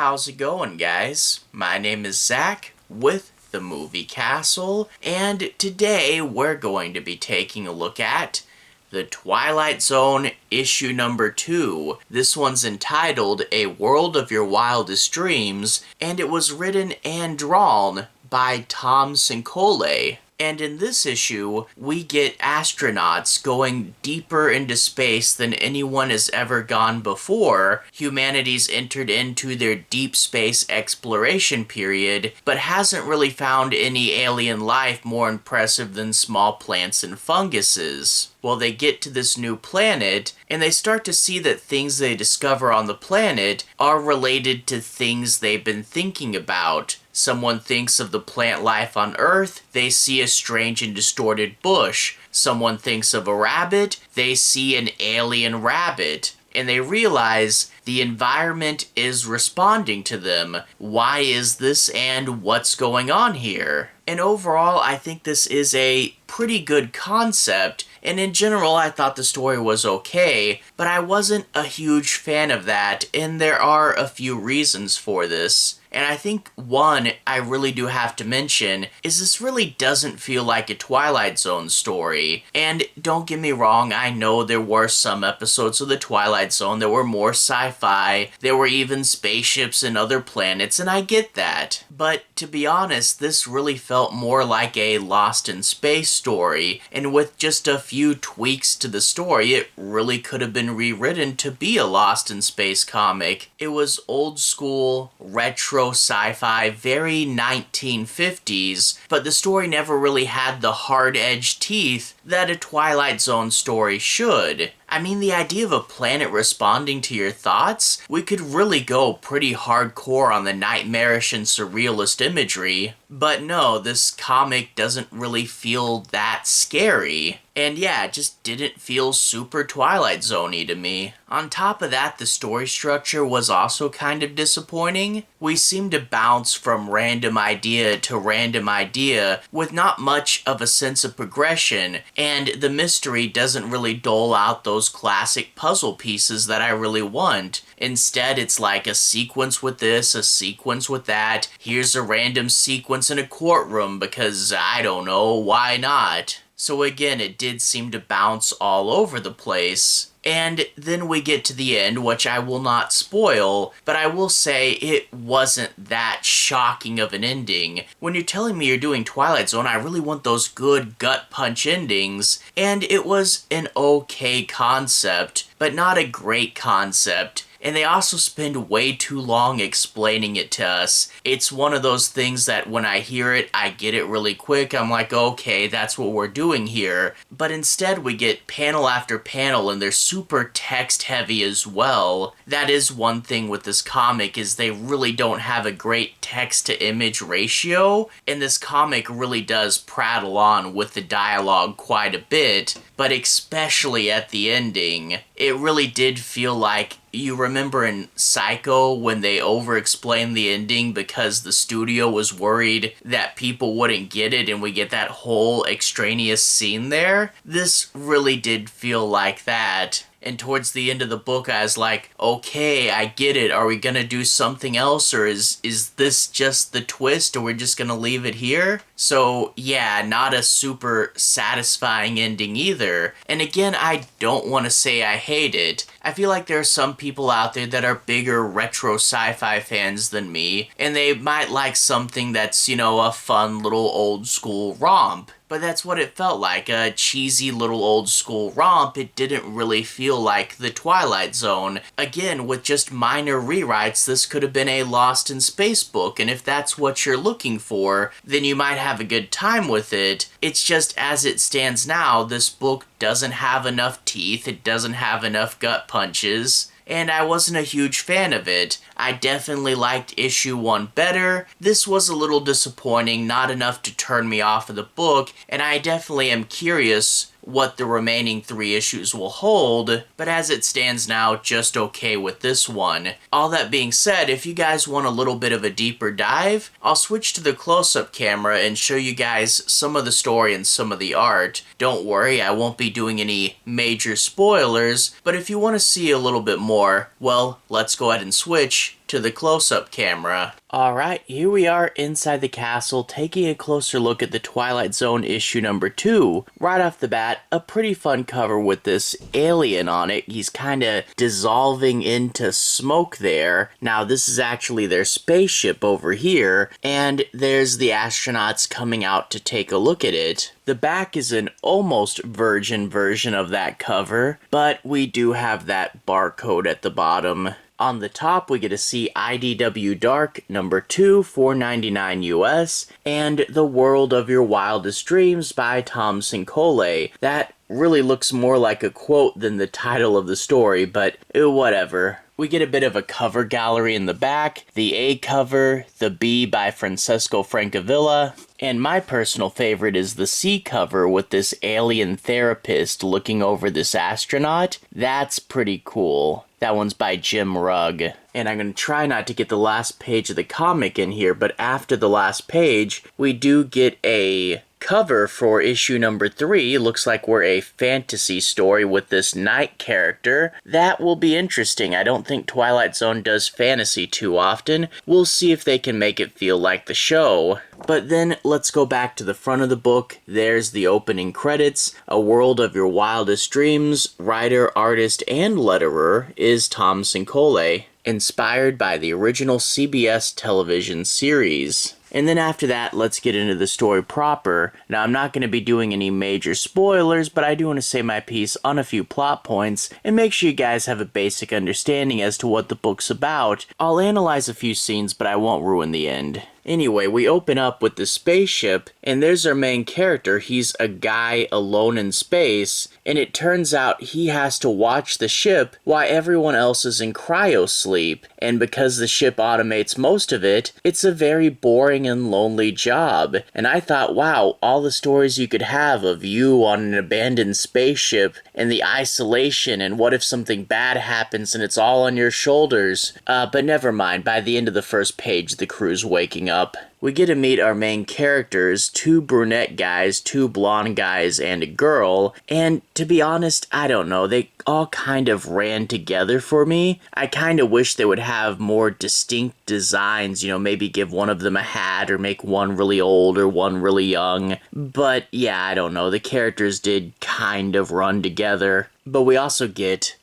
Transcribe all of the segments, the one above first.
how's it going, guys? My name is Zach with the Movie Castle, and today we're going to be taking a look at the Twilight Zone Issue number 2. This one's entitled A World of Your Wildest Dreams, and it was written and drawn by Tom Scioli. And in this issue, we get astronauts going deeper into space than anyone has ever gone before. Humanity's entered into their deep space exploration period, but hasn't really found any alien life more impressive than small plants and funguses. Well, they get to this new planet, and they start to see that things they discover on the planet are related to things they've been thinking about. Someone thinks of the plant life on Earth, they see a strange and distorted bush. Someone thinks of a rabbit, they see an alien rabbit. And they realize the environment is responding to them. Why is this and what's going on here? And overall, I think this is a pretty good concept, and in general, I thought the story was okay, but I wasn't a huge fan of that, and there are a few reasons for this. And I think one I really do have to mention is this really doesn't feel like a Twilight Zone story. And don't get me wrong, I know there were some episodes of the Twilight Zone that were more sci-fi, there were even spaceships and other planets, and I get that. But to be honest, this really felt more like a Lost in Space story, and with just a few tweaks to the story, it really could have been rewritten to be a Lost in Space comic. It was old school, retro sci-fi, very 1950s, but the story never really had the hard-edged teeth that a Twilight Zone story should. I mean, the idea of a planet responding to your thoughts, we could really go pretty hardcore on the nightmarish and surrealist imagery. But no, this comic doesn't really feel that scary. And yeah, it just didn't feel super Twilight Zone-y to me. On top of that, the story structure was also kind of disappointing. We seem to bounce from random idea to random idea with not much of a sense of progression, and the mystery doesn't really dole out those classic puzzle pieces that I really want. Instead, it's like a sequence with this, a sequence with that. Here's a random sequence in a courtroom because, I don't know, why not? So again, it did seem to bounce all over the place. And then we get to the end, which I will not spoil, but I will say it wasn't that shocking of an ending. When you're telling me you're doing Twilight Zone, I really want those good gut punch endings, and it was an okay concept, but not a great concept. And they also spend way too long explaining it to us. It's one of those things that when I hear it, I get it really quick. I'm like, okay, that's what we're doing here. But instead we get panel after panel, and they're super text heavy as well. That is one thing with this comic, is they really don't have a great text to image ratio. And this comic really does prattle on with the dialogue quite a bit, but especially at the ending. It really did feel like, you remember in Psycho when they over-explained the ending because the studio was worried that people wouldn't get it and we get that whole extraneous scene there? This really did feel like that. And towards the end of the book, I was like, okay, I get it. Are we gonna do something else, or is this just the twist, or we're just gonna leave it here? So yeah, not a super satisfying ending either. And again, I don't want to say I hate it. I feel like there are some people out there that are bigger retro sci-fi fans than me, and they might like something that's, you know, a fun little old school romp. But that's what it felt like, a cheesy little old school romp. It didn't really feel like the Twilight Zone. Again, with just minor rewrites, this could have been a Lost in Space book, and if that's what you're looking for, then you might have a good time with it. It's just, as it stands now, this book doesn't have enough teeth, it doesn't have enough gut punches, and I wasn't a huge fan of it. I definitely liked issue 1 better. This was a little disappointing, not enough to turn me off of the book, and I definitely am curious what the remaining 3 issues will hold, but as it stands now, just okay with this one. All that being said, if you guys want a little bit of a deeper dive, I'll switch to the close-up camera and show you guys some of the story and some of the art. Don't worry, I won't be doing any major spoilers, but if you want to see a little bit more, well, let's go ahead and switch to the close-up camera. Alright, here we are inside the castle, taking a closer look at the Twilight Zone issue number 2. Right off the bat, a pretty fun cover with this alien on it. He's kinda dissolving into smoke there. Now, this is actually their spaceship over here, and there's the astronauts coming out to take a look at it. The back is an almost virgin version of that cover, but we do have that barcode at the bottom. On the top, we get to see IDW Dark number 2, $4.99 US, and The World of Your Wildest Dreams by Tom Scioli. That really looks more like a quote than the title of the story, but whatever. We get a bit of a cover gallery in the back, the A cover, the B by Francesco Francavilla, and my personal favorite is the C cover with this alien therapist looking over this astronaut. That's pretty cool. That one's by Jim Rugg. And I'm going to try not to get the last page of the comic in here, but after the last page, we do get a cover for issue number 3. Looks like we're a fantasy story with this knight character. That will be interesting. I don't think Twilight Zone does fantasy too often. We'll see if they can make it feel like the show. But then let's go back to the front of the book. There's the opening credits. A World of Your Wildest Dreams. Writer, artist, and letterer is Tom Scioli, inspired by the original CBS television series. And then after that, let's get into the story proper. Now, I'm not going to be doing any major spoilers, but I do want to say my piece on a few plot points and make sure you guys have a basic understanding as to what the book's about. I'll analyze a few scenes, but I won't ruin the end. Anyway, we open up with the spaceship, and there's our main character. He's a guy alone in space, and it turns out he has to watch the ship while everyone else is in cryosleep. And because the ship automates most of it, it's a very boring and lonely job. And I thought, wow, all the stories you could have of you on an abandoned spaceship and the isolation, and what if something bad happens and it's all on your shoulders. But never mind, by the end of the first page, the crew's waking up. We get to meet our main characters, 2 brunette guys, 2 blonde guys, and a girl, and to be honest, I don't know, they all kind of ran together for me. I kind of wish they would have more distinct designs, maybe give one of them a hat, or make one really old or one really young, but yeah, I don't know, the characters did kind of run together. But we also get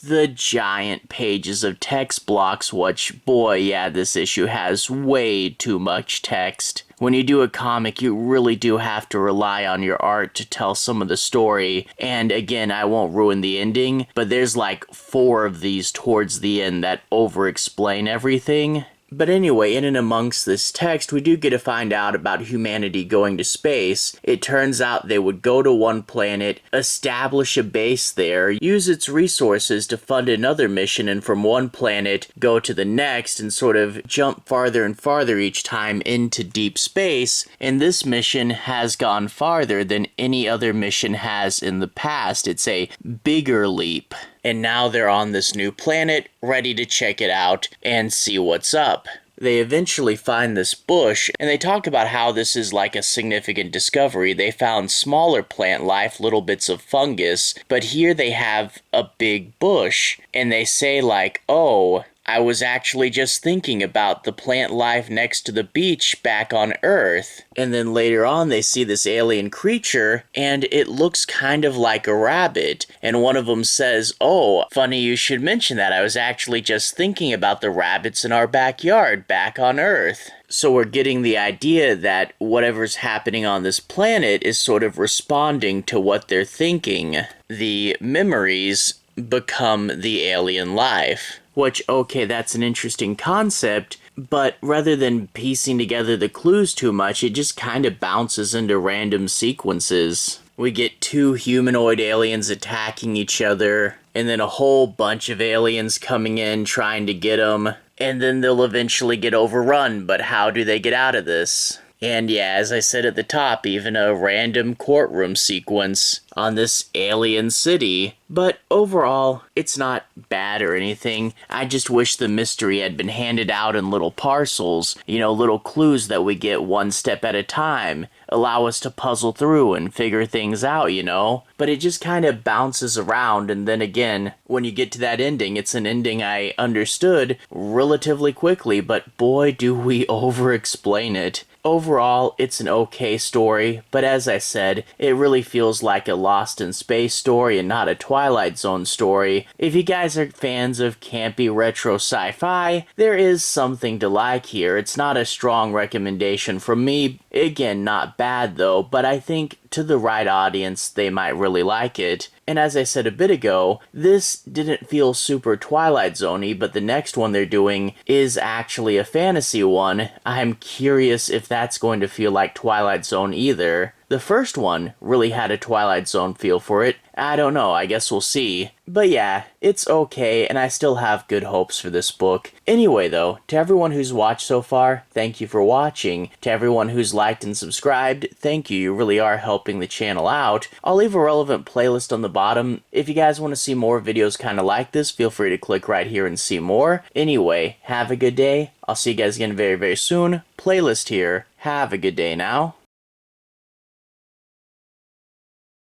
the giant pages of text blocks, which, boy, yeah, this issue has way too much text. When you do a comic, you really do have to rely on your art to tell some of the story, and again, I won't ruin the ending, but there's like 4 of these towards the end that over-explain everything. But anyway, in and amongst this text, we do get to find out about humanity going to space. It turns out they would go to one planet, establish a base there, use its resources to fund another mission, and from one planet go to the next and sort of jump farther and farther each time into deep space. And this mission has gone farther than any other mission has in the past. It's a bigger leap. And now they're on this new planet, ready to check it out and see what's up. They eventually find this bush, and they talk about how this is like a significant discovery. They found smaller plant life, little bits of fungus, but here they have a big bush, and they say like, oh, I was actually just thinking about the plant life next to the beach back on Earth. And then later on they see this alien creature, and it looks kind of like a rabbit. And one of them says, oh, funny you should mention that. I was actually just thinking about the rabbits in our backyard back on Earth. So we're getting the idea that whatever's happening on this planet is sort of responding to what they're thinking. The memories become the alien life. Which, okay, that's an interesting concept, but rather than piecing together the clues too much, it just kind of bounces into random sequences. We get 2 humanoid aliens attacking each other, and then a whole bunch of aliens coming in trying to get them, and then they'll eventually get overrun, but how do they get out of this? And yeah, as I said at the top, even a random courtroom sequence on this alien city. But overall, it's not bad or anything. I just wish the mystery had been handed out in little parcels, you know, little clues that we get one step at a time, allow us to puzzle through and figure things out, you know? But it just kind of bounces around, and then again, when you get to that ending, it's an ending I understood relatively quickly, but boy do we over-explain it. Overall, it's an okay story, but as I said, it really feels like a Lost in Space story and not a Twilight Zone story. If you guys are fans of campy retro sci-fi, there is something to like here. It's not a strong recommendation from me. Again, not bad though, but I think to the right audience, they might really like it. And as I said a bit ago, this didn't feel super Twilight Zone-y, but the next one they're doing is actually a fantasy one. I'm curious if that's going to feel like Twilight Zone either. The first one really had a Twilight Zone feel for it. I don't know, I guess we'll see. But yeah, it's okay, and I still have good hopes for this book. Anyway though, to everyone who's watched so far, thank you for watching. To everyone who's liked and subscribed, thank you, you really are helping the channel out. I'll leave a relevant playlist on the bottom. If you guys want to see more videos kind of like this, feel free to click right here and see more. Anyway, have a good day. I'll see you guys again very, very soon. Playlist here. Have a good day now.